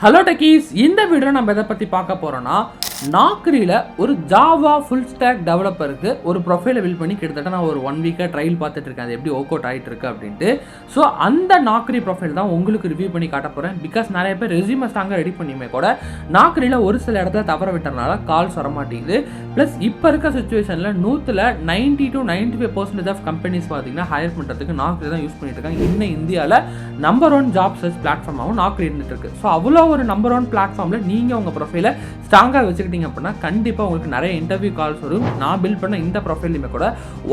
Hello techies, இந்த video நம்ம எதை பற்றி பார்க்க போகிறோன்னா நாக்ரியில் ஒரு ஜாவா ஃபுல் ஸ்டாக் டெவலப்பருக்கு ஒரு ப்ரொஃபைலை பில்ட் பண்ணி கிட்டத்தட்ட நான் ஒரு 1 வீக்காக ட்ரையல் பார்த்துட்டு இருக்கேன். அது எப்படி ஒர்க் அவுட் ஆகிட்டு இருக்கு அப்படின்ட்டு. ஸோ அந்த நாக்ரி ப்ரொஃபைல் தான் உங்களுக்கு ரிவ்யூ பண்ணி காட்ட போகிறேன். பிகாஸ் நிறைய பேர் ரெஸ்யூமை ஸ்ட்ராங்காக ரெடி பண்ணியுமே கூட நாக்ரியில் ஒரு சில இடத்துல தவற விட்டறனால கால்ஸ் வர மாட்டேங்குது. ப்ளஸ் இப்போ இருக்க சுச்சுவேஷனில் 90 to 95% ஆஃப் கம்பெனிஸ் பார்த்தீங்கன்னா ஹையர் பண்ணுறதுக்கு நாக்ரி தான் யூஸ் பண்ணிட்டு இருக்காங்க. இன்னும் இந்தியாவில் நம்பர் 1 ஜாப் சர்ச் பிளாட்ஃபார்மாகவும் நாக்ரி இருந்துட்டு இருக்கு. ஸோ அவ்வளோ ஒரு நம்பர் 1 பிளாட்ஃபார்மில் நீங்கள் உங்கள் ப்ரொஃபைலை ஸ்ட்ராங்காக வச்சுக்கிட்டீங்க அப்படின்னா கண்டிப்பாக உங்களுக்கு நிறைய இன்டர்வியூ கால்ஸ் வரும். நான் பில்ட் பண்ண இந்த ப்ரொஃபைலுமே கூட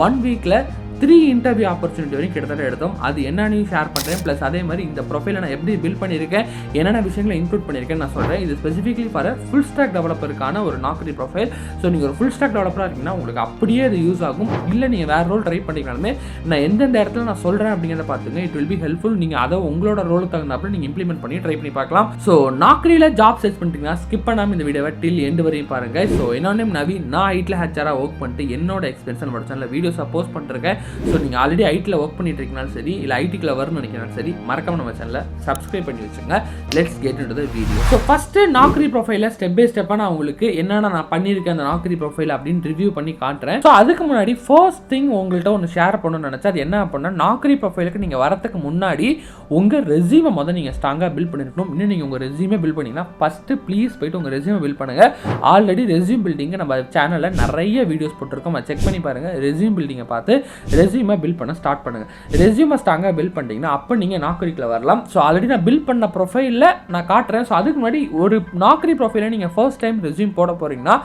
1 வீக்கில் 3 இன்டர்வியூ ஆப்பர்ச்சுனிட்டி வரைக்கும் கிட்டத்தட்ட எடுத்தோம். அது என்னன்னு ஷேர் பண்ணுறேன். ப்ளஸ் அதே மாதிரி இந்த ப்ரொஃபைலை நான் எப்படி பில்ட் பண்ணியிருக்கேன், என்னென்ன விஷயங்களை இன்க்ளூட் பண்ணியிருக்கேன் நான் சொல்கிறேன். இது ஸ்பெசிஃபிக்லி ஃபார் ஃபுல் ஸ்டாக் டெவலப்பருக்கான ஒரு நாக்ரி ப்ரொஃபைல். ஸோ நீங்கள் ஒரு ஃபுல் ஸ்டாக் டெவலப்பராக இருக்கீங்கன்னா உங்களுக்கு அப்படியே அது யூஸ் ஆகும். இல்லை நீங்கள் வேறு ரோல் ட்ரை பண்ணிங்கனாலுமே நான் எந்தெந்த இடத்துல நான் சொல்கிறேன் அப்படிங்கிறத பார்த்துங்க. It will be helpful. நீங்கள் அதை உங்களோட ரோலுக்கு தகுந்தாப்புல நீங்கள் இம்ப்ளிமெண்ட் பண்ணி ட்ரை பண்ணி பார்க்கலாம். ஸோ நாக்ரியில் ஜாப் சர்ச் பண்ணிட்டீங்கன்னா ஸ்கிப் பண்ணாமல் இந்த வீடியோவை டில் எண்டு வரையும் பாருங்கள். ஸோ என்னோட நேம் நவீன். நான் ஐடியில் ஹெச்ஆராக ஒர்க் பண்ணிட்டு என்னோட எக்ஸ்பீரியன்ஸ் நம்ம சேனலில் வீடியோஸை போஸ்ட் பண்ணிருக்கேன். ஸோ நீங்கள் ஆல்ரெடி ஐடியில் ஒர்க் பண்ணிட்டு இருக்கீங்கனாலும் சரி, இல்லை ஐடிக்குள்ள வரணும்னு நினைக்கிறாலும் சரி, மறக்காம நம்ம சேனலை சப்ஸ்கிரைப் பண்ணி வச்சுங்க. Let's get into the video. So first Naukri ப்ரொஃபைல ஸ்டெப் பை ஸ்டெப்பாக நான் உங்களுக்கு என்னென்ன நான் பண்ணியிருக்கேன் அந்த நாக்ரி ப்ரொஃபைல் அப்படின்னு ரிவ்யூ பண்ணி காட்டுறேன். ஸோ அதுக்கு முன்னாடி ஃபர்ஸ்ட் திங் உங்கள்கிட்ட ஒன்று ஷேர் பண்ணணும்னு நினச்சா அது என்ன அப்படின்னா, நாக்ரி ப்ரொஃபைலுக்கு நீங்கள் வரத்துக்கு முன்னாடி உங்கள் ரெஸ்யூமை முதல் நீங்கள் ஸ்ட்ராங்காக பில்ட் பண்ணிருக்கணும். இன்னும் நீங்கள் உங்கள் ரெஸ்யூமே பில்ட் பண்ணிங்கன்னா ஃபஸ்ட்டு ப்ளீஸ் போய்ட்டு உங்கள் ரெஸ்யூமை பில்ட் பண்ணுங்கள். ஆல்ரெடி ரெஸ்யூம் பில்டிங்கை நம்ம சேனலில் நிறைய வீடியோஸ் போட்டிருக்கோம், அதை செக் பண்ணி பாருங்கள். ரெஸ்யூம் பில்டிங்கை பார்த்து ரெஸ்யூமை பில்ட் பண்ண ஸ்டார்ட் பண்ணுங்கள். ரெஸ்யூமை ஸ்ட்ராங்காக பில்ட் பண்ணிட்டீங்கன்னா அப்போ நீங்கள் நாக்ரிக்குள்ள வரலாம். ஸோ ஆல்ரெடி நான் பில்ட் பண்ண ப்ரொஃபைலில் நான் காட்டுறேன். ஸோ அதுக்கு முன்னாடி ஒரு நாக்ரி ப்ரொஃபைலை நீங்கள் ஃபர்ஸ்ட் டைம் ரெஸ்யூம் போட போகிறீங்கன்னா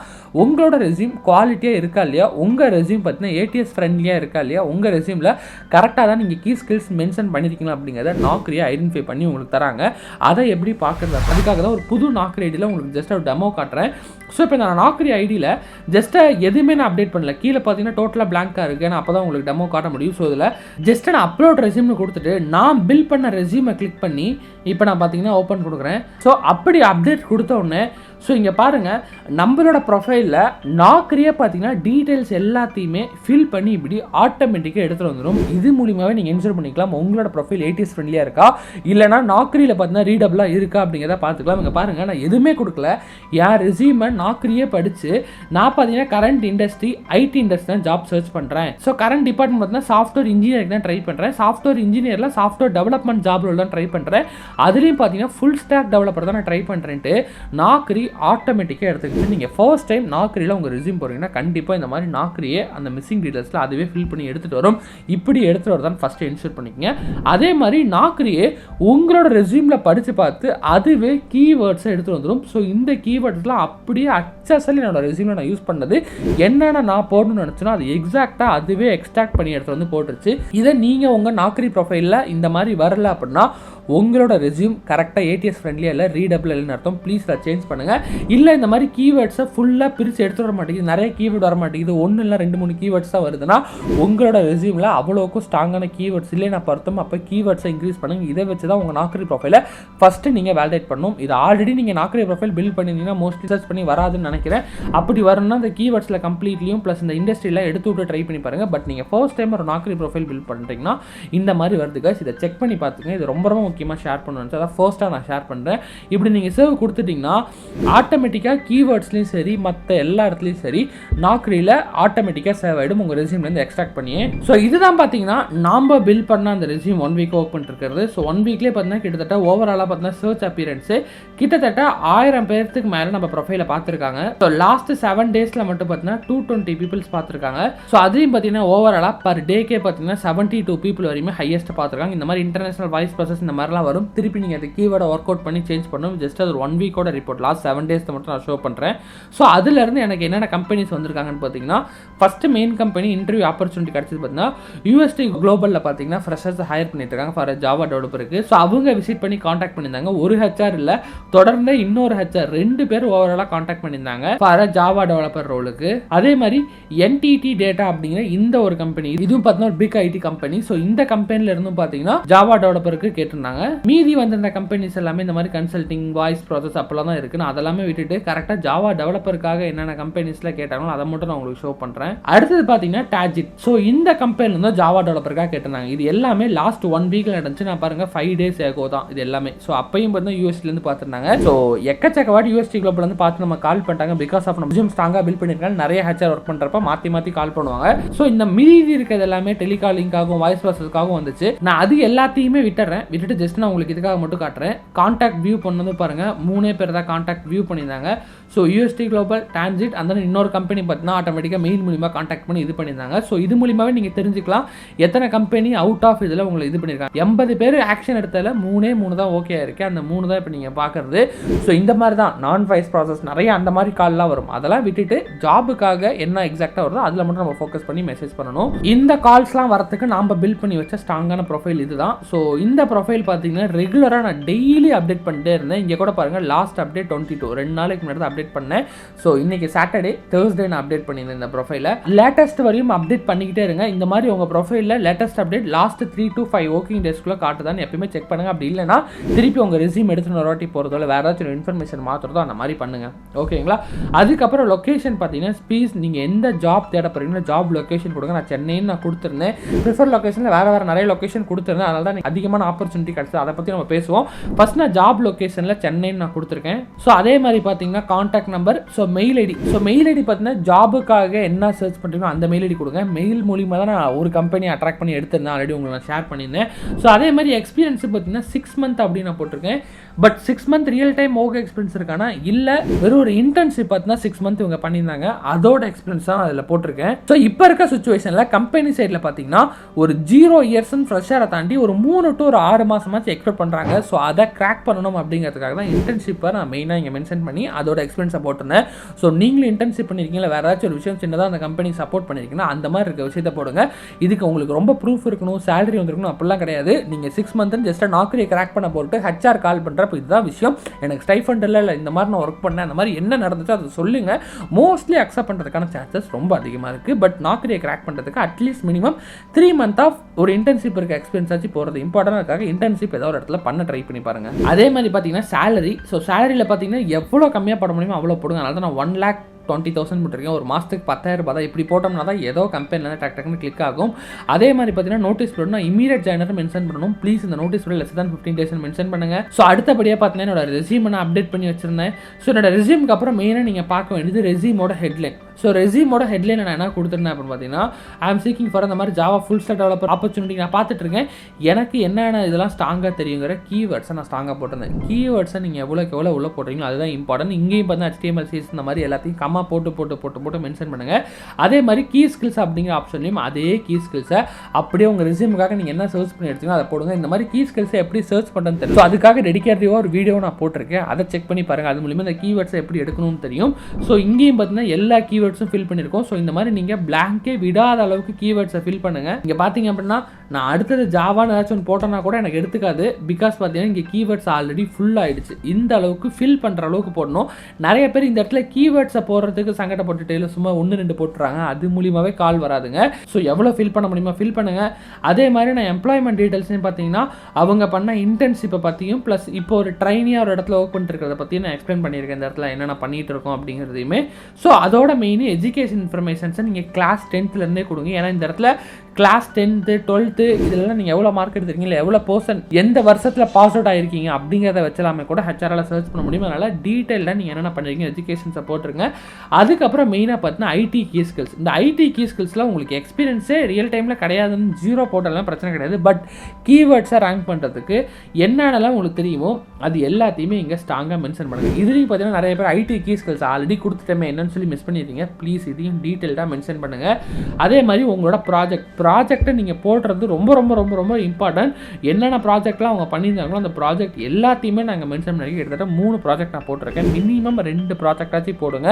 உங்களோட ரெஸ்யூம் குவாலிட்டியாக இருக்கா இல்லையா, உங்கள் ரெஸ்யூம் பார்த்தீங்கன்னா ஏடிஎஸ் ஃப்ரெண்ட்லியாக இருக்கா இல்லையா, உங்கள் ரெஸ்யூமில் கரெக்டாக தான் நீங்கள் கீ ஸ்கில்ஸ் மென்ஷன் பண்ணியிருக்கீங்களா அப்படிங்கிறத நாக்ரியை ஐடென்டிஃபை பண்ணி உங்களுக்கு தராங்க. அதை எப்படி பார்க்குறது, அதுக்காக தான் ஒரு புது நாக்ரி ஐடியில் உங்களுக்கு ஜஸ்ட் ஒரு டெமோ காட்டுறேன். ஸோ இப்போ நான் நாக்ரி ஐடியில் ஜஸ்ட் எதுவுமே நான் அப்டேட் பண்ணல. கீழே பார்த்தீங்கன்னா டோட்டலாக பிளாங்காக இருக்குது. நான் அப்போ தான் உங்களுக்கு டெமோ காட்ட முடியும். ஸோ இதில் ஜஸ்ட் நான் அப்லோட் ரெஸ்யூம்னு கொடுத்துட்டு நான் பில்ட் பண்ண ரெஸ்யூமை கிளிக் பண்ணி இப்போ நான் பார்த்தீங்கன்னா ஓப்பன் கொடுக்குறேன். ஸோ அப்படி அப்டேட் கொடுத்த உடனே ஸோ இங்கே பாருங்கள், நம்மளோட ப்ரொஃபைலில் நாக்ரியே பார்த்தீங்கன்னா டீட்டெயில்ஸ் எல்லாத்தையுமே ஃபில் பண்ணி இப்படி ஆட்டோமேட்டிக்காக எடுத்துகிட்டு வந்துடும். இது மூலியமாகவே நீங்கள் என்ஷூர் பண்ணிக்கலாம் உங்களோட ப்ரொஃபைல் ஏடிஎஸ் ஃப்ரெண்ட்லியாக இருக்கா, இல்லைனா நாக்ரியில் பார்த்தீங்கன்னா ரீடபிளாக இருக்கா அப்படிங்கிறத பார்த்துக்கலாம். இங்கே பாருங்கள், நான் எதுவுமே கொடுக்கல. என் ரெஸ்யூமை நாக்ரியே படித்து நான் பார்த்தீங்கன்னா கரண்ட் இண்டஸ்ட்ரி ஐடி இண்டஸ்ட்ரி தான் ஜாப் சர்ச் பண்ணுறேன். ஸோ கரண்ட் டிபார்ட்மெண்ட் பார்த்தீங்கன்னா சாஃப்ட்வேர் இன்ஜினியரிங் தான் ட்ரை பண்ணுறேன். சாஃப்ட்வேர் இன்ஜினியரில் சாஃப்ட்வேர் டெவலப்மெண்ட் ஜாப் ரோல் தான் ட்ரை பண்ணுறேன். அதுலேயும் பார்த்தீங்கன்னா ஃபுல் ஸ்டாக் டெவலப்பர் தான் நான் ட்ரை பண்ணுறேன்ட்டு நாக்ரி ஆட்டோமேட்டிக்காக எடுத்துக்கிட்டு நீங்கள் ஃபர்ஸ்ட் டைம் நாக்ரியில் உங்கள் ரெஸ்யூம் போகிறீங்கன்னா கண்டிப்பாக இந்த மாதிரி நாக்ரியே அந்த மிஸ்ஸிங் டீட்டெயில்ஸில் அதுவே ஃபில் பண்ணி எடுத்துகிட்டு வரும். இப்படி எடுத்துகிட்டு வரதான் ஃபஸ்ட்டு என்ஷூர் பண்ணிக்கங்க. அதே மாதிரி நாக்ரியே உங்களோட ரெஸ்யூமில் படித்து பார்த்து அதுவே கீவேர்ட்ஸை எடுத்துகிட்டு வந்துடும். ஸோ இந்த கீவேர்ட்ஸ்லாம் அப்படியே அச்சசல் என்னோட ரெஸ்யூமில் நான் யூஸ் பண்ணது என்னென்ன நான் போடணும்னு நினச்சேன்னா அது எக்ஸாக்டாக அதுவே எக்ஸ்ட்ராக்ட் பண்ணி எடுத்துகிட்டு வந்து போட்டுருச்சு. இதை நீங்கள் உங்கள் நாக்ரி ப்ரொஃபைலில் இந்த மாதிரி வரல அப்படின்னா உங்களோட ரெஸ்யூம் கரெக்டாக ஏடிஎஸ் ஃப்ரெண்ட்லியாக இல்லை ரீடபிள் இல்லைன்னு அர்த்தம். ப்ளீஸ் அதை சேஞ்ச் பண்ணுங்கள். இல்லை இந்த மாதிரி கீவேர்ட்ஸை ஃபுல்லாக பிரித்து எடுத்துகிட்டு வர மாட்டேங்குது, நிறைய கீவேர்ட் வர மாட்டேங்குது, 1 இல்லை 2-3 கீவேர்ட்ஸ் தான் வருதுன்னா உங்களோட ரெஸ்யூமில் அவ்வளோக்கும் ஸ்ட்ராங்கான கீவேர்ட்ஸ் இல்லை நான் பார்த்தோம். அப்போ கீவேர்ட்ஸை இன்க்ரீஸ் பண்ணுங்கள். இதை வச்சு தான் உங்கள் நாக்ரி ப்ரொஃபைலை ஃபஸ்ட்டு நீங்கள் வேலிடேட் பண்ணணும். இது ஆல்ரெடி நீங்கள் நாக்ரி ப்ரொஃபைல் பில்ட் பண்ணியிருந்தீங்கன்னா மோஸ்ட்லி சர்ச் பண்ணி வராதுன்னு நினைக்கிறேன். அப்படி வரணும்னா இந்த கீவேர்ட்ஸில் கம்ப்ளீட்லியும் ப்ளஸ் இந்த இண்டஸ்ட்ரியில் எடுத்து விட்டு ட்ரை பண்ணி பாருங்கள். பட் நீங்கள் ஃபர்ஸ்ட் டைம் ஒரு நாக்ரி ப்ரொஃபைல் பில்ட் பண்ணுறீங்கன்னா இந்த மாதிரி வருது guys. இதை செக் பண்ணி பார்த்துங்க. இது ரொம்ப ரொம்ப முக்கியமாக ஷேர் பண்ணணும்னு அதான் ஃபர்ஸ்ட்டாக நான் ஷேர் பண்ணுறேன். இப்படி நீங்கள் சேவ் கொடுத்துட்டிங்கன்னா ஆட்டோமேட்டிக்காக கீவேர்ட்ஸ்லையும் சரி மற்ற எல்லா இடத்துலையும் சரி நாக்ரியில் ஆட்டோமேட்டிக்காக சேவ் ஆகிடும் உங்கள் ரெஸ்யூம்லேருந்து எக்ஸ்ட்ராக்ட் பண்ணியே. ஸோ இதுதான் பார்த்தீங்கன்னா நாம் பில்ட் பண்ண அந்த ரெஸ்யூம் 1 வீக் ஒர்க் பண்ணிருக்கிறது. ஸோ 1 வீக்லேயே பார்த்தீங்கன்னா கிட்டத்தட்ட ஓவராலாக பார்த்தீங்கன்னா சர்ச் அப்பியரன்ஸு கிட்டத்தட்ட 1000 பேருக்கு மேலே நம்ம ப்ரொஃபைலை பார்த்துருக்காங்க. ஸோ லாஸ்ட் 7 டேஸில் மட்டும் பார்த்தீங்கன்னா 220 பீப்புள்ஸ் பார்த்துருக்காங்க. ஸோ அதையும் பார்த்தீங்கன்னா ஓவராலாக பர் டேக்கே பார்த்தீங்கன்னா 72 பீப்புள் வரையுமே ஹையஸ்ட் பார்த்துருக்காங்க. இந்த மாதிரி இன்டர்நேஷனல் வாய்ஸ் ப்ராசஸ் இந்த மாதிரிலாம் வரும். திருப்பி நீங்கள் அந்த கீவேர்டை ஒர்க் அவுட் பண்ணி சேஞ்ச் பண்ணணும். ஜஸ்ட் அது ஒரு 1 வீக்கோட ரிப்போர்ட் லாஸ்ட் 7 டேஸ் மட்டும் நான் ஷோ பண்ணுறேன். ஸோ அதுலேருந்து எனக்கு என்னென்ன கம்பெனிஸ் வந்திருக்காங்கன்னு பார்த்தீங்கன்னா first main company interview opportunity கிடச்சது பார்த்தீங்கன்னா யூஎஸ்டி குளோபலில் பார்த்தீங்கன்னா ஃப்ரெஷர்ஸ் ஹையர் பண்ணிட்டு இருக்காங்க ஃபார் ஜாவா டெவலப்பருக்கு. ஸோ அவங்க விசிட் பண்ணி காண்டாக்ட் பண்ணியிருந்தாங்க. ஒரு ஹெச்ஆர் இல்லை, தொடர்ந்து இன்னொரு ஹெச்ஆர் 2 பேர் ஓவராலாக காண்டாக்ட் பண்ணியிருந்தாங்க ஃபார் ஜாவா டெவலப்பர் ரோலுக்கு. அதே மாதிரி என்டிடி டேட்டா அப்படிங்கிற இந்த ஒரு கம்பெனி, இதுவும் பார்த்தீங்கன்னா ஒரு பிக் ஐடி கம்பெனி. ஸோ இந்த கம்பெனில இருந்தும் பார்த்தீங்கன்னா ஜாவா டெவலப்பருக்கு கேட்டிருந்தாங்க. சொன்னாங்க. மீதி வந்திருந்த கம்பெனிஸ் எல்லாமே இந்த மாதிரி கன்சல்டிங், வாய்ஸ் ப்ராசஸ் அப்பெல்லாம் தான் இருக்கு. நான் அதெல்லாமே விட்டுட்டு கரெக்டாக ஜாவா டெவலப்பருக்காக என்னென்ன கம்பெனிஸ்ல கேட்டாங்களோ அதை மட்டும் நான் உங்களுக்கு ஷோ பண்றேன். அடுத்தது பார்த்தீங்கன்னா டாஜிட். ஸோ இந்த கம்பெனி வந்து ஜாவா டெவலப்பருக்காக கேட்டிருந்தாங்க. இது எல்லாமே லாஸ்ட் 1 வீக்ல நடந்துச்சு. நான் பாருங்க 5 days ago தான் இது எல்லாமே. ஸோ அப்பையும் பார்த்தா யூஎஸ்லேருந்து பார்த்துருந்தாங்க. ஸோ எக்கச்சக்கவாட்டி யூஎஸ்டி குளோபல் வந்து பார்த்து நம்ம கால் பண்ணிட்டாங்க. பிகாஸ் ஆஃப் நம்ம ரெஸ்யூம் ஸ்ட்ராங்காக பில்ட் பண்ணியிருக்காங்க. நிறைய ஹெச்ஆர் ஒர்க் பண்ணுறப்ப மாற்றி கால் பண்ணுவாங்க. ஸோ இந்த மீதி இருக்கிறது எல்லாமே டெலிகாலிங்காகவும் வாய்ஸ் ப்ராசஸ்க்காகவும் வந்துச்சு. நான் அது எல்லாத்தையுமே விட்டுட்டு ஜஸ்ட் நான் உங்களுக்கு இதுக்காக மட்டும் காட்டுறேன். கான்டாக்ட் வியூ பண்ணது பாருங்க 3 பேர் தான் கான்டாக்ட் வியூ பண்ணியிருந்தாங்க. ஸோ யூஎஸ்டி குளோபல், டான்ஜிட், அந்த இன்னொரு கம்பெனி பார்த்தீங்கன்னா ஆட்டோமேட்டிக்காக மெயில் மூலிமா கான்டாக்ட் பண்ணி இது பண்ணியிருந்தாங்க. ஸோ இது மூலியமாவே நீங்கள் தெரிஞ்சுக்கலாம் எத்தனை கம்பெனி அவுட் ஆஃப் இதில் உங்களை இது பண்ணியிருக்காங்க. 80 பேர் ஆக்ஷன் எடுத்ததில் 3 தான் ஓகே இருக்கு. அந்த 3 தான் இப்போ நீங்கள் பார்க்குறது. ஸோ இந்த மாதிரி தான் நான் வாய்ஸ் ப்ராசஸ் நிறைய அந்த மாதிரி கால்லாம் வரும். அதெல்லாம் விட்டுட்டு ஜாபுக்காக என்ன எக்ஸாக்டாக வருதோ அதில் மட்டும் நம்ம ஃபோக்கஸ் பண்ணி மெசேஜ் பண்ணணும். இந்த கால்ஸ்லாம் வரத்துக்கு நாம் பில்ட் பண்ணி வச்ச ஸ்ட்ராங்கான ப்ரொஃபைல் இதுதான். ஸோ இந்த ப்ரொஃபைல் பார்த்தீங்கன்னா ரெகுலராக நான் டெய்லி அப்டேட் பண்ணிட்டே இருந்தேன். இங்கே கூட பாருங்கள் லாஸ்ட் அப்டேட் 22 2 நாளைக்கு முன்னாடி அப்டேட் பண்ணேன். ஸோ இன்னைக்கு சாட்டர்டே, தேர்ஸ்டே நான் அப்டேட் பண்ணியிருந்தேன் இந்த ப்ரொஃபைலை. லேட்டஸ்ட் வரையும் அப்டேட் பண்ணிக்கிட்டே இருங்க. இந்த மாதிரி உங்கள் ப்ரொஃபைலில் latest update last 3 to 5 working டேஸ்க்குள்ளே காட்டுதான்னு எப்பயுமே செக் பண்ணுங்கள். அப்படி இல்லைனா திருப்பி உங்கள் ரெஸ்யூம் எடுத்து ஒரு வாட்டி போகிறதோ இல்லை வேறு ஏதாச்சும் இன்ஃபர்மேஷன் மாற்றுறதோ அந்த மாதிரி பண்ணுங்கள். ஓகேங்களா? அதுக்கப்புறம் லொக்கேஷன் பார்த்தீங்கன்னா ஸ்பீஸ் நீங்கள் எந்த ஜாப் தேட போகிறீங்களோ ஜாப் லொக்கேஷன் கொடுங்க. நான் சென்னைன்னு நான் கொடுத்துருந்தேன். ப்ரிஃபர் லொக்கேஷனில் வேறு நிறைய லொக்கேஷன் கொடுத்துருந்தேன். அதனால தான் அதிகமான ஆப்பர்ச்சுனிட்டி கிடச்சிது. அதை பற்றி நம்ம பேசுவோம். ஃபர்ஸ்ட் நான் ஜாப் லொக்கேஷனில் சென்னைன்னு நான் கொடுத்துருக்கேன். ஸோ அதே மாதிரி பார்த்தீங்கன்னா contact number, so mail ID. So mail ID பார்த்தீங்கன்னா ஜாபுக்காக என்ன சர்ச் பண்ணுறீங்களோ அந்த மெயில் ஐடி கொடுங்க. மெயில் மூலியமாக தான் நான் ஒரு கம்பெனியை அட்ராக்ட் பண்ணி எடுத்திருந்தேன். ஆல்ரெடி உங்களுக்கு நான் ஷேர் பண்ணியிருந்தேன். ஸோ அதே மாதிரி எக்ஸ்பீரியன்ஸ் பார்த்தீங்கன்னா 6 months அப்படின்னு நான் போட்டிருக்கேன். But 6 months real time okay experience இருக்கானா இல்லை வெறும் ஒரு இன்டர்ன்ஷிப் பார்த்தீங்கன்னா 6 months இவங்க பண்ணியிருந்தாங்க. அதோட எக்ஸ்பீரியன்ஸ் தான் அதில் போட்டிருக்கேன். ஸோ இப்போ இருக்க சுச்சுவேஷனில் கம்பெனி சைடில் பார்த்தீங்கன்னா ஒரு 0 years ஃப்ரெஷரை தாண்டி ஒரு 3 to 6 மாதமாச்சு எக்ஸ்பெக்ட் பண்ணுறாங்க. ஸோ அதை கிராக் பண்ணணும் அப்படிங்கிறதுக்காக தான் இன்டர்ன்ஷிப்பை நான் மெயினாக இங்கே மென்ஷன் பண்ணி அதோட எக்ஸ்பீரியன்ஸை போட்டிருந்தேன். ஸோ நீங்களும் இன்டர்ன்ஷிப் பண்ணியிருக்கீங்களா, வேறு ஏதாச்சும் ஒரு விஷயம் சின்னதாக அந்த கம்பெனி சப்போர்ட் பண்ணியிருக்கீங்கன்னா அந்த மாதிரி இருக்க விஷயத்தை போடுங்க. இதுக்கு உங்களுக்கு ரொம்ப ப்ரூஃப் இருக்கணும், சேலரி வந்துருக்கணும் அப்படிலாம் கிடையாது. நீங்கள் 6 months ஜஸ்ட் நாக்ரியை கிராக் பண்ண போட்டு ஹெச்ஆர் கால் பண்ணுறப்ப இதுதான் விஷயம். எனக்கு ஸ்டைஃபண்ட் இல்லை, இந்த மாதிரி நான் ஒர்க் பண்ணேன், அந்த மாதிரி என்ன நடந்துச்சோ அதை சொல்லுங்க. மோஸ்ட்லி அக்செப்ட் பண்ணுறதுக்கான சான்சஸ் ரொம்ப அதிகமாக இருக்குது. பட் நாக்ரியை கிராக் பண்ணுறதுக்கு அட்லீஸ்ட் மினிமம் 3 months ஆஃப் ஒரு இன்டர்ன்ஷிப் இருக்க எக்ஸ்பீரியன்ஸ் ஆச்சு போகிறது இம்பார்ட்டன்டாக இன்டர்ன்ஷிப் ஏதோ ஒரு இடத்துல பண்ண ட்ரை பண்ணி பாருங்க. அதே மாதிரி பார்த்தீங்கன்னா சேலரி. ஸோ சேலரியில் பார்த்தீங்கன்னா எவ்வளோ கம்மியாக போட முடியுமோ அவ்வளோ போடுங்க. அதனால தான் நான் 1,20,000 போட்டிருக்கேன். ஒரு மாதத்துக்கு 10,000 ரூபாய் தான். இப்படி போட்டோம்னா தான் ஏதோ கம்பெனியில் டக்குன்னு கிளிக் ஆகும். அதே மாதிரி பார்த்தீங்கன்னா நோட்டீஸ் பீரியட் நான் இமீடியட் ஜாயினர் மென்ஷன் பண்ணணும். ப்ளீஸ் இந்த notice period less than 15 days mention பண்ணுங்க. ஸோ அடுத்தபடியாக பார்த்தீங்கன்னா என்னோட ரெஸ்யூம் நான் அப்டேட் பண்ணி வச்சிருந்தேன். ஸோ என்னோட ரெஸ்யூமுக்கு அப்புறம் மெயினாக நீங்கள் பார்க்க வேண்டியது ரெஸ்யூமோட ஹெட்லைன். ஸோ ரெஸ்யூமோட ஹெட்லைன் நான் என்ன கொடுத்துருந்தேன் அப்படின்னு பார்த்தீங்கன்னா ஐ ஆம் சீக்கிங் ஃபார் அந்த மாதிரி Java full stock developer opportunity நான் பார்த்துட்டு இருக்கேன். எனக்கு என்னென்ன இதெல்லாம் ஸ்ட்ராங்காக தெரியுங்கிற கீவேர்ட்ஸை நான் ஸ்ட்ராங்காக போட்டிருந்தேன். கீவேர்ட்ஸை நீங்கள் எவ்வளோ உள்ள போடுறீங்களோ அதுதான் இம்பார்ட்டன்ட். இங்கேயும் பார்த்தீங்கன்னா HTML CSS இந்த மாதிரி எல்லாத்தையும் கம்மா போட்டு மென்ஷன் பண்ணுங்க. அதே மாதிரி கீ ஸ்கில்ஸ் அப்படிங்கிற ஆப்ஷன்லையும் அதே கீ ஸ்கில்ஸை அப்படியே உங்கள் ரெஸ்யூமுக்காக நீங்கள் என்ன சர்ச் பண்ணி எடுத்தீங்களோ அதை போடுங்க. இந்த மாதிரி கீ ஸ்கில்ஸை எப்படி சர்ச் பண்ணுறதுன்னு தெரியும். ஸோ அதுக்காக டெடிகேட்டிவாக ஒரு வீடியோ நான் போட்டிருக்கேன். அதை செக் பண்ணி பாருங்கள். அது மூலியமாக இந்த கீவேர்ட்ஸை எப்படி எடுக்கணும்னு தெரியும். ஸோ இங்கேயும் பார்த்தீங்கன்னா எல்லா கீவேர்ட்ஸும் ஃபில் பண்ணியிருக்கோம். ஸோ இந்த மாதிரி நீங்கள் பிளாங்கே விடாத அளவுக்கு கீவேர்ட்ஸை ஃபில் பண்ணுங்க. இங்கே பார்த்தீங்க அப்படின்னா நான் அடுத்தது ஜாவான்னு ஏதாச்சும் ஒன்று போட்டோன்னா கூட எனக்கு எடுத்துக்காது. பிகாஸ் பார்த்தீங்கன்னா இங்கே கீவேர்ட்ஸ் ஆல்ரெடி ஃபுல் ஆகிடுச்சு. இந்த அளவுக்கு ஃபில் பண்ணுற அளவுக்கு போடணும். நிறைய பேர் இந்த இடத்துல கீவேர்ட்ஸை போடுறதுக்கு சங்கடப்பட்டுட்டு சும்மா 1-2 போட்டுறாங்க. அது மூலியமாகவே கால் வராதுங்க. ஸோ எவ்வளோ ஃபில் பண்ண முடியுமா ஃபில் பண்ணுங்க. அதே மாதிரி நான் எம்ப்ளாய்மெண்ட் டீட்டெயில்ஸ்னு பார்த்தீங்கன்னா அவங்க பண்ண இன்டர்ன்ஷிப்பை பற்றியும் ப்ளஸ் இப்போ ஒரு ட்ரைனியாக ஒரு இடத்துல ஒர்க் பண்ணிட்டு இருக்கிறத பற்றியும் நான் எக்ஸ்பிளைன் பண்ணியிருக்கேன். இந்த இடத்துல என்னென்ன பண்ணிட்டு இருக்கோம் அப்படிங்கிறதையுமே. ஸோ அதோட மெயின் எஜுகேஷன் இன்ஃபர்மேஷன்ஸை நீங்கள் கிளாஸ் 10th கொடுங்க. ஏன்னா இந்த இடத்துல கிளாஸ் 10th 12th இதெல்லாம் நீங்கள் எவ்வளோ மார்க் எடுத்துருக்கீங்க, எவ்வளோ பர்சன்ட் எந்த வருஷத்தில் பாஸ் அவுட் ஆகிருக்கீங்க அப்படிங்கிறத வச்சலாமே கூட ஹெச்ஆரால் சர்ச் பண்ண முடியும். அதனால் டீட்டெயிலாக நீங்கள் என்னென்ன பண்ணுறீங்க எஜுகேஷன்ஸை போட்டுருங்க. அதுக்கப்புறம் மெயினாக பார்த்தீங்கன்னா ஐடி கீ ஸ்கில்ஸ். இந்த ஐடி கீ ஸ்கில்ஸில் உங்களுக்கு எக்ஸ்பீரியன்ஸே ரியல் டைமில் கிடையாதுன்னு 0 போட்டாலும் பிரச்சனை கிடையாது. பட் கீவேர்ட்ஸை ரேங்க் பண்ணுறதுக்கு என்னென்னலாம் உங்களுக்கு தெரியுமோ அது எல்லாத்தையுமே இங்கே ஸ்ட்ராங்காக மென்ஷன் பண்ணுங்கள். இதுலேயும் பார்த்தீங்கன்னா நிறைய பேர் ஐடி கீ ஸ்கில்ஸ் ஆல்ரெடி கொடுத்துட்டோமே என்னன்னு சொல்லி மிஸ் பண்ணிடுறீங்க. ப்ளீஸ் இதையும் டீட்டெயில்டாக மென்ஷன் பண்ணுங்கள். அதே மாதிரி உங்களோட ப்ராஜெக்டை நீங்கள் போடுறது ரொம்ப ரொம்ப ரொம்ப ரொம்ப இம்பார்ட்டன்ட். என்னென்ன ப்ராஜெக்ட்லாம் அவங்க பண்ணியிருந்தாங்களோ அந்த ப்ராஜெக்ட் எல்லாத்தையுமே நாங்கள் மென்ஷன் பண்ணி கிட்டத்தட்ட 3 ப்ராஜெக்ட் நான் போட்டிருக்கேன். மினிமம் 2 ப்ராஜெக்டாச்சும் போடுங்க.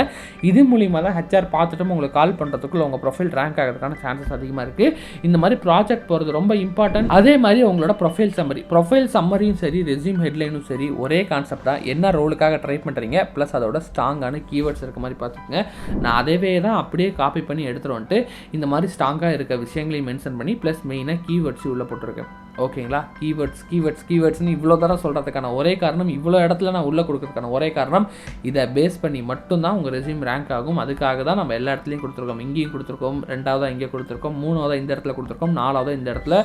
இது மூலியமாக தான் ஹெச்ஆர் பார்த்துட்டு உங்களுக்கு கால் பண்ணுறதுக்குள்ள உங்கள் ப்ரொஃபைல் ரேங்க் ஆகிறதுக்கான சான்சஸ் அதிகமாக இருக்குது. இந்த மாதிரி ப்ராஜெக்ட் போகிறது ரொம்ப இம்பார்ட்டன்ட். அதே மாதிரி உங்களோட ப்ரொஃபைல் சம்மரியும் சரி ரெஸ்யூம் ஹெட்லைனும் சரி ஒரே கான்செப்ட் தான். என்ன ரோலுக்காக ட்ரை பண்ணுறீங்க ப்ளஸ் அதோட ஸ்ட்ராங்கான கீவேர்ட்ஸ் இருக்க மாதிரி பார்த்துக்கோங்க. நான் அதேவே தான் அப்படியே காப்பி பண்ணி எடுத்துகிட்டு வந்துட்டு இந்த மாதிரி ஸ்ட்ராங்காக இருக்க விஷயங்களையும் மென்ஷன் பண்ணி ப்ளஸ் மெயினாக கீவேர்ட்ஸ் உள்ளே போட்டிருக்கேன். ஓகேங்களா? கீவேர்ட்ஸ்னு இவ்வளோ தரம் சொல்கிறதுக்கான ஒரே காரணம், இவ்வளோ இடத்துல நான் உள்ளே கொடுக்கறதுக்கான ஒரே காரணம், இதை பேஸ் பண்ணி மட்டும்தான் உங்கள் ரெஸ்யூம் ரேங்க் ஆகும். அதுக்காக தான் நம்ம எல்லா இடத்துலையும் கொடுத்துருக்கோம். இங்கேயும் கொடுத்துருக்கோம், 2வதாக இங்கே கொடுத்துருக்கோம், 3வதாக இந்த இடத்துல கொடுத்துருக்கோம், 4வதாக இந்த இடத்துல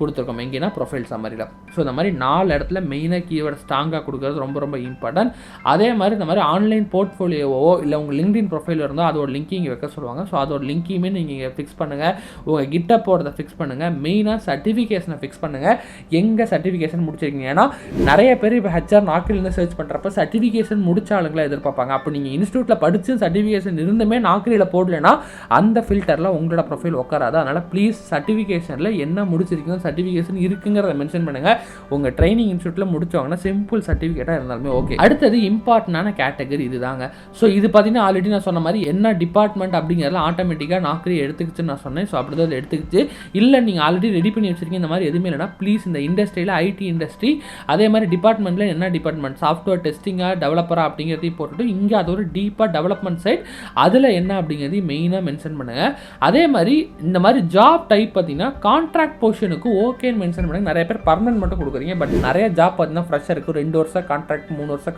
கொடுத்துருக்கோம். எங்கேனா ப்ரொஃபைல் சம்மரியில். ஸோ இந்த மாதிரி 4 இடத்துல மெயினாக கீவேர்ட் ஸ்ட்ராங்காக கொடுக்குறது ரொம்ப ரொம்ப இம்பார்ட்டன்ட். அதே மாதிரி இந்த மாதிரி ஆன்லைன் போர்ட்ஃபோலியோவோ இல்லை உங்கள் லிங்க்டின் ப்ரொஃபைல் இருந்தால் அதோட லிங்க் இங்கே வைக்க சொல்லுவாங்க. ஸோ அதோட லிங்க்கையுமே நீங்கள் இங்கே ஃபிக்ஸ் பண்ணுங்கள். உங்கள் கிட்டப்போட ஃபிக்ஸ் பண்ணுங்கள். மெயினாக சர்டிஃபிகேஷனை ஃபிக்ஸ் பண்ணுங்கள். எங்கே சர்டிஃபிகேஷன் முடிச்சிருக்கீங்க? ஏன்னா நிறைய பேர் இப்போ ஹெச்ஆர் நாக்ரிலேருந்து சர்ச் பண்ணுறப்ப சர்டிஃபிகேஷன் முடிச்ச ஆளுங்களை எதிர்பார்ப்பாங்க. அப்போ நீங்கள் இன்ஸ்டியூட்டில் படித்து சர்டிஃபிகேஷன் இருந்துமே நாக்ரியில் போடலைன்னா அந்த ஃபில்டரில் உங்களோட ப்ரொஃபைல் உட்காராது. அதனால் ப்ளீஸ் சர்டிஃபிகேஷனில் என்ன முடிச்சிருக்கீங்க, சர்டிஃபிகேஷன் இருக்குங்கிறத மென்ஷன் பண்ணுங்கள். உங்கள் ட்ரைனிங் இன்ஸ்டியூட்டில் முடிச்சவங்கன்னா சிம்பிள் சர்டிஃபிகேட்டாக இருந்தாலுமே ஓகே. அடுத்தது இம்பார்ட்டன்டான கேட்டகரி இதுதாங்க. ஸோ இது பார்த்தீங்கன்னா ஆல்ரெடி நான் சொன்ன மாதிரி என்ன டிபார்ட்மெண்ட் அப்படிங்கிறதுல ஆட்டோமேட்டிக்காக நாக்ரி எடுத்துக்கிச்சுன்னு நான் சொன்னேன். ஸோ அப்படி தான் அதை எடுத்துக்கிச்சு. இல்லை நீங்கள் ஆல்ரெடி ரெடி பண்ணி வச்சிருக்கீங்க இந்த மாதிரி எதுவுமே இல்லைனா ப்ளீஸ் இந்த இண்டஸ்ட்ரியில் ஐடி இண்டஸ்ட்ரி அதே மாதிரி டிபார்ட்மெண்ட்டில் என்ன டிபார்ட்மெண்ட் சாஃப்ட்வேர் டெஸ்டிங்காக டெவலப்பராக அப்படிங்கிறதையும் போட்டுட்டு இங்கே அது ஒரு டீப்பாக டெவலப்மெண்ட் சைட் அதில் என்ன அப்படிங்கிறதையும் மெயினாக மென்ஷன் பண்ணுங்கள். அதே மாதிரி இந்த மாதிரி ஜாப் டைப் பார்த்தீங்கன்னா கான்ட்ராக்ட் போர்ஷனுக்கு ஓகேன்னு மென்ஷன் பண்ணுங்க. நிறைய பேர் பர்மனன்ட் மட்டும் கொடுக்குறீங்க. பட் நிறைய ஜாப் பார்த்தீங்கன்னா ஃப்ரெஷ்ஷாக இருக்கும். 2 வருஷம் கான்ட்ராக்ட், 3 வருஷம்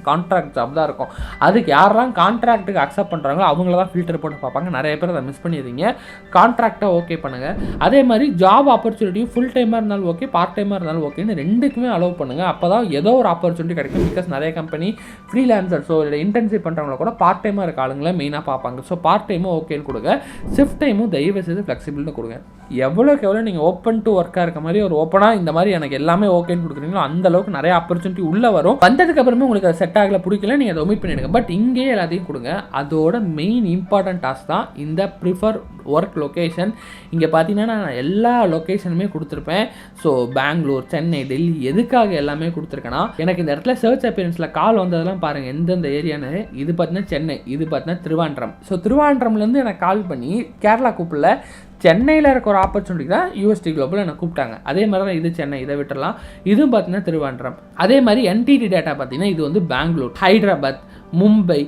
கான்ட்ராக்ட் ஜாப் தான் இருக்கும். அதுக்கு யாரெல்லாம் கான்ட்ராக்ட்டுக்கு அக்செப்ட் பண்ணுறாங்களோ அவங்கள தான் ஃபில்டர் போட்டு பார்ப்பாங்க. நிறைய பேர் அதை மிஸ் பண்ணிடுறீங்க. கான்ட்ராக்டை ஓகே பண்ணுங்கள். அதே மாதிரி ஜாப் ஆப்பர்ச்சுனிட்டியும் ஃபுல் டைமாக இருந்தாலும் ஓகே, பார்ட் டைமாக இருந்தாலும் ஓகேன்னு ரெண்டுக்குமே அலோவ் பண்ணுங்கள். அப்போ தான் ஏதோ ஒரு ஆப்பர்ச்சுனிட்டி கிடைக்கும். பிகாஸ் நிறைய கம்பெனி ஃப்ரீலான்சர் ஸோ இன்டர்ன்ஷிப் பண்ணுறவங்கள கூட பார்ட் டைமாக இருக்க ஆளுங்களை மெயினாக பார்ப்பாங்க. ஸோ பார்ட் டைமும் ஓகேன்னு கொடுங்க. ஷிஃப்ட் டைமும் தயவு செய்து ஃப்ளெக்சிபிள்னு கொடுங்க. எவ்வளோக்கு எவ்வளோ நீங்கள் ஓப்பன் டு ஒர்க்காக இருக்க மாதிரி ஒரு ஓப்பனாக இந்த மாதிரி எனக்கு எல்லாமே ஓகேன்னு கொடுக்குறீங்களோ அந்த அளவுக்கு நிறைய ஆப்பர்ச்சுனிட்டி உள்ளே வரும். வந்ததுக்கு அப்புறமே உங்களுக்கு அது செட் ஆகல, பிடிக்கல, நீங்கள் அதை ஒமிட் பண்ணிடுங்க. பட் இங்கேயே எல்லாத்தையும் கொடுங்க. அதோட மெயின் இம்பார்ட்டன்ட் டாஸ்க் தான் இந்த ப்ரிஃபர் ஒர்க் லொக்கேஷன். இங்கே பார்த்தீங்கன்னா நான் எல்லா லொக்கேஷனுமே கொடுத்துருப்பேன். ஸோ பெங்களூர், சென்னை, டெல்லி எதுக்காக எல்லாமே கொடுத்துருக்கேன்னா எனக்கு இந்த இடத்துல சர்ச் அப்பியரன்ஸில் கால் வந்ததெல்லாம் பாருங்கள் எந்தெந்த ஏரியான்னு. இது பார்த்தீங்கன்னா சென்னை, இது பார்த்தீங்கன்னா திருவாண்டம். ஸோ திருவாண்டம்லேருந்து எனக்கு கால் பண்ணி கேரளா கூப்பிடல, சென்னையில் இருக்க ஒரு ஆப்பர்ச்சுனிட்டி தான் யூஎஸ்டி குளோபல் என்னை கூப்பிட்டாங்க. அதே மாதிரி தான் இது சென்னை, இதை விட்டுறலாம். இதுவும் பார்த்தீங்கன்னா திருவாண்டம். அதே மாதிரி என்டிடி டேட்டா பார்த்தீங்கன்னா இது வந்து பெங்களூர், ஹைதராபாத், மும்பை,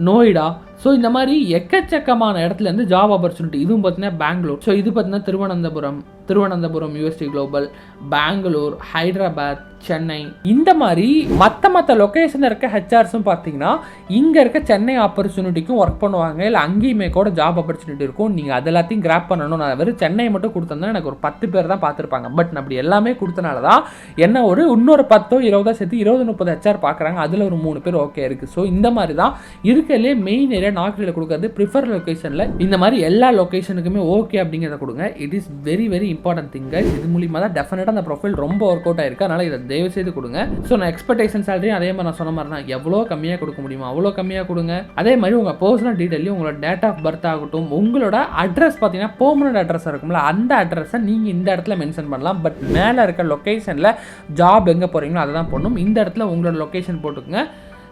நோய்டா. ஸோ இந்த மாதிரி எக்கச்சக்கமான இடத்துலேருந்து ஜாப் ஆப்பர்ச்சுனிட்டி. இதுவும் பார்த்தீங்கன்னா பெங்களூர். ஸோ இது பார்த்தீங்கன்னா திருவனந்தபுரம் யூஎஸ்டி குளோபல், பெங்களூர், ஹைதராபாத், சென்னை. இந்த மாதிரி மற்ற லொக்கேஷனில் இருக்க ஹெச்ஆர்ஸும் பார்த்தீங்கன்னா இங்கே இருக்க சென்னை ஆப்பர்ச்சுனிட்டிக்கும் ஒர்க் பண்ணுவாங்க. இல்லை அங்கேயுமே கூட ஜாப் ஆப்பர்ச்சுனிட்டி இருக்கும். நீங்கள் அது எல்லாத்தையும் கிராப் பண்ணணும். நான் வெறும் சென்னை மட்டும் கொடுத்தேன்னா எனக்கு ஒரு 10 பேர் தான் பார்த்துருப்பாங்க. பட் நான் அப்படி எல்லாமே கொடுத்தனால தான் என்ன ஒரு இன்னொரு 10-20 சேர்த்து 20-30 ஹெச்ஆர் பார்க்குறாங்க. அதில் ஒரு 3 பேர் ஓகே இருக்குது. ஸோ இந்த மாதிரி தான் இருக்கிறதுலே மெயின் ஏரியா நாக்ரியில் கொடுக்குறது. ப்ரிஃபர் லொக்கேஷனில் இந்த மாதிரி எல்லா லொக்கேஷனுக்குமே ஓகே அப்படிங்கிறத கொடுங்க. It is very very important thing. இது மூலியமாக தான் டெஃபினட்டாக அந்த ப்ரொஃபைல் ரொம்ப ஒர்க் அவுட் ஆயிருக்கு. அதனால் இதை தயவு செய்து கொடுங்க. ஸோ நான் எக்ஸ்பெக்டேஷன் சேலரி அதே மாதிரி நான் சொன்ன மாதிரி தான் எவ்வளோ கம்மியாக கொடுக்க முடியுமோ அவ்வளோ கம்மியாக கொடுங்க. அதே மாதிரி உங்கள் பர்சனல் டீட்டெயிலையும் உங்களோட டேட் ஆஃப் பர்த் ஆகட்டும், உங்களோட அட்ரஸ் பார்த்தீங்கன்னா பெர்மனன்ட் அட்ரஸ் இருக்கும்ல அந்த அட்ரஸை நீங்கள் இந்த இடத்துல மென்ஷன் பண்ணலாம். பட் மேலே இருக்க லொக்கேஷனில் ஜாப் எங்கே போகிறீங்களோ அதை தான் போடணும். இந்த இடத்துல உங்களோட லொக்கேஷன் போட்டுக்குங்க.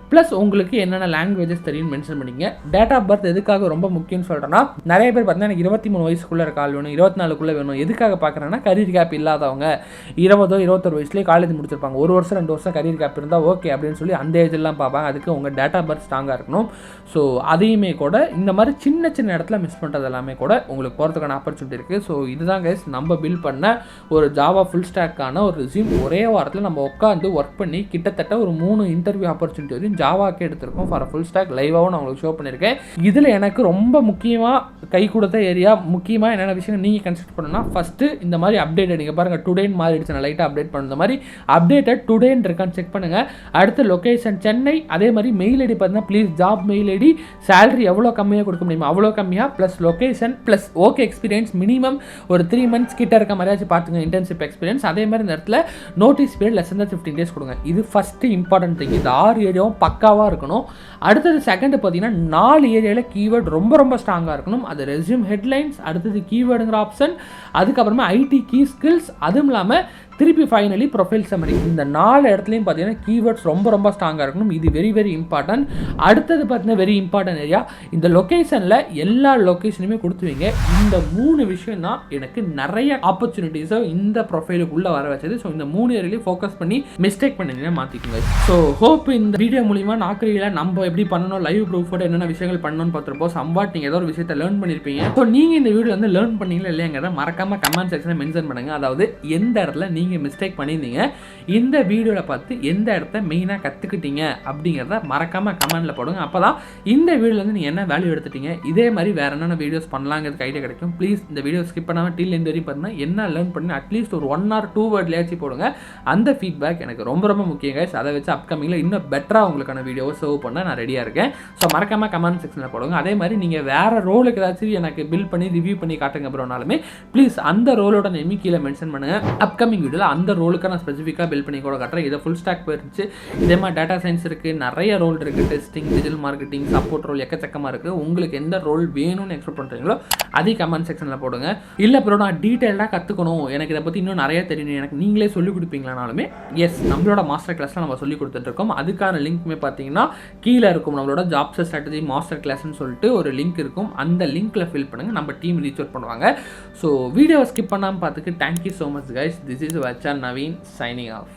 ப்ளஸ் உங்களுக்கு என்னென்ன லாங்குவேஜஸ் தெரியும் மென்ஷன் பண்ணிங்க. டேட் ஆஃப் பர்த் எதுக்காக ரொம்ப முக்கியம்னு சொல்கிறேன்னா நிறைய பேர் பார்த்தீங்கன்னா எனக்கு 23 வயசுக்குள்ளே இருக்க ஆள் வேணும், 24க்குள்ளே வேணும். எதுக்காக பார்க்குறேன்னா கரியர் கேப் இல்லாதவங்க 20-21 வயசுலேயே காலேஜ் முடிச்சிருப்பாங்க. 1 வருஷம் 2 வருஷம் கரியர் கேப் இருந்தால் ஓகே அப்படின்னு சொல்லி அந்த ஏஜெல்லாம் பார்ப்பாங்க. அதுக்கு உங்கள் டேட் ஆஃப் பர்த் ஸ்ட்ராங்காக இருக்கணும். ஸோ அதையுமே கூட இந்த மாதிரி சின்ன சின்ன இடத்துல மிஸ் பண்ணுறது எல்லாமே கூட உங்களுக்கு போகிறதுக்கான ஆப்பர்ச்சுனிட்டி இருக்குது. ஸோ இதுதான் கைஸ் நம்ம பில்ட் பண்ண ஒரு ஜாவா ஃபுல் ஸ்டாக்கான ஒரு ரெஸ்யூம். ஒரே வாரத்தில் நம்ம உட்காந்து ஒர்க் பண்ணி கிட்டத்தட்ட ஒரு 3 இன்டர்வியூ ஆப்பர்ச்சுனிட்டி வரையும் ஜாவாக்கு எடுத்திருக்கோம். ஃபார் ஃபுல் ஸ்டாக் லைவாகவும் நான் உங்களுக்கு ஷோ பண்ணியிருக்கேன். இதில் எனக்கு ரொம்ப முக்கியமாக கை கொடுத்த ஏரியா, முக்கியமாக என்னென்ன விஷயம் நீங்கள் கன்சிடர் பண்ணணும்னா ஃபஸ்ட்டு இந்த மாதிரி அப்டேட்டட் நீங்கள் பாருங்கள் டுடேன்னு மாறிடுச்சு. நான் லைட்டாக அப்டேட் பண்ணுற மாதிரி அப்டேட்டட் டுடேன்னு இருக்கான்னு செக் பண்ணுங்கள். அடுத்து லொக்கேஷன் சென்னை. அதே மாதிரி மெயில் ஐடி பார்த்தீங்கன்னா please job mail ID, salary எவ்வளோ கம்மியாக கொடுக்க முடியுமோ அவ்வளோ கம்மியாக, plus location plus okay experience minimum ஒரு 3 months கிட்ட இருக்க மாதிரியாச்சும் பார்த்துங்க இன்டர்ன்ஷிப் எக்ஸ்பீரியன்ஸ். அதே மாதிரி இந்த இடத்துல notice period less than 15 days கொடுங்க. இது ஃபஸ்ட்டு இம்பார்ட்டன்ட் திங். இது 6 ஏரியாவும் பக்காவாக இருக்கணும். அடுத்தது செகண்ட் பார்த்தீங்கன்னா 4 ஏரியாவில் கீவேர்டு ரொம்ப ரொம்ப ஸ்ட்ராங்காக இருக்கணும். அது ரெஸ்யூம் ஹெட்லைன்ஸ், அடுத்தது கீவேர்டுங்கிற ஆப்ஷன், அதுக்கப்புறமா ஐடி கீ ஸ்கில்ஸ், அதுவும் இல்லாமல் திருப்பி ஃபைனலி ப்ரொஃபைல் சம்மரி. இந்த 4 இடத்துலையும் பார்த்தீங்கன்னா கீவேர்ட்ஸ் ரொம்ப ரொம்ப ஸ்ட்ராங்காக இருக்கணும். இது வெரி வெரி இம்பார்ட்டன்ட். அடுத்தது பார்த்தீங்கன்னா வெரி இம்பார்ட்டன்ட் ஏரியா இந்த லொக்கேஷனில் எல்லா லொக்கேஷனுமே கொடுத்துவீங்க. இந்த 3 விஷயம் தான் எனக்கு நிறைய ஆப்பர்ச்சுனிட்டிஸை இந்த ப்ரொஃபைலுக்குள்ளே வர வச்சது. ஸோ இந்த 3 ஏரியாலையும் ஃபோக்கஸ் பண்ணி மிஸ்டேக் பண்ணீங்கன்னா மாற்றிக்கோங்க. ஸோ ஹோப் இந்த வீடியோ மூலிமா நாக்ரியில் நம்ம எப்படி பண்ணணும், லைவ் ப்ரூஃபோட என்னென்ன விஷயங்கள் பண்ணணும்னு பார்த்துருப்போம். சம்பாட் நீங்கள் ஏதோ ஒரு விஷயத்தை லேர்ன் பண்ணியிருப்பீங்க. ஸோ நீங்கள் இந்த வீடியோ வந்து லேர்ன் பண்ணீங்களா இல்லையாங்கிறத மறக்காமல் கமெண்ட் செக்ஷனில் மென்ஷன் பண்ணுங்கள். அதாவது எந்த இடத்துல நீங்கள் மிஸ்டேக் பண்ணியிருந்தீங்க, இந்த வீடியோவில் பார்த்து எந்த இடத்த மெயினாக கற்றுக்கிட்டீங்க அப்படிங்கிறத மறக்காமல் கமெண்ட்டில் போடுங்க. அப்போ தான் இந்த வீடியோலேருந்து நீங்கள் என்ன வேல்யூ எடுத்துட்டீங்க, இதே மாதிரி வேறு என்னென்ன வீடியோஸ் பண்ணலாங்கிறதுக்கு ஐடியா கிடைக்கும். ப்ளீஸ் இந்த வீடியோ ஸ்கிப் பண்ணாமல் டில் இந்த வரையும் பார்த்தீங்கன்னா என்ன லேர்ன் பண்ணி அட்லீஸ்ட் ஒரு 1 or 2 வேர்ட்லையாச்சும் போடுங்க. அந்த ஃபீட்பேக் எனக்கு ரொம்ப ரொம்ப முக்கியம் கைஸ். அதை வச்சு அப்கமிங்கில் இன்னும் பெட்டராக உங்களுக்கான வீடியோவை சர்வ் பண்ண நான் ரெடியாக இருக்கேன். ஸோ மறக்காமல் கமெண்ட் செக்ஷனில் போடுங்க. அதே மாதிரி நீங்கள் வேறு ரோலுக்கு ஏதாச்சும் எனக்கு பில் பண்ணி ரிவ்யூ பண்ணி காட்டுங்க ப்ரோனாலுமே ப்ளீஸ் அந்த ரோலோட நேம் கீழே மென்ஷன் பண்ணுங்கள். அப்கமிங் வீடியோவில் அந்த ரோலுக்கு நான் ஸ்பெசிஃபிக்காக பில் பண்ணி கூட காட்டுறேன். இதை ஃபுல் ஸ்டாக் போயிருச்சு. இதே மாதிரி டேட்டா சயின்ஸ் இருக்குது, நிறைய ரோல் இருக்குது, testing, digital marketing, support role எக்கச்சக்கமாக இருக்குது. உங்களுக்கு எந்த ரோல் வேணும்னு எக்ஸ்பெக்ட் பண்ணுறீங்களோ அதே கமெண்ட் செக்ஷனில் போடுங்க. இல்லை ப்ரோ நான் டீட்டெயிலாக கற்றுக்கணும், எனக்கு இதை பற்றி இன்னும் நிறைய தெரியணும், எனக்கு நீங்களே சொல்லிக் கொடுப்பீங்களானாலுமே எஸ், நம்மளோட மாஸ்டர் கிளாஸில் நம்ம சொல்லிக் கொடுத்துட்ருக்கோம். அதுக்கான லிங்க்குமே பார்த்தீங்கன்னா கீழே இருக்கும். நம்மளோட ஜாப்ஸ் ஸ்ட்ராட்டஜி மாஸ்டர் கிளாஸ்ன்னு சொல்லிட்டு ஒரு லிங்க் இருக்கும். அந்த லிங்க்கில் ஃபில் பண்ணுங்கள், நம்ம டீம் ரீச் அவுட் பண்ணுவாங்க. ஸோ வீடியோவை ஸ்கிப் பண்ணாமல் பார்த்துக்கு thank you so much guys. This is வச்சா நவீன் சைனிங் ஆஃப்.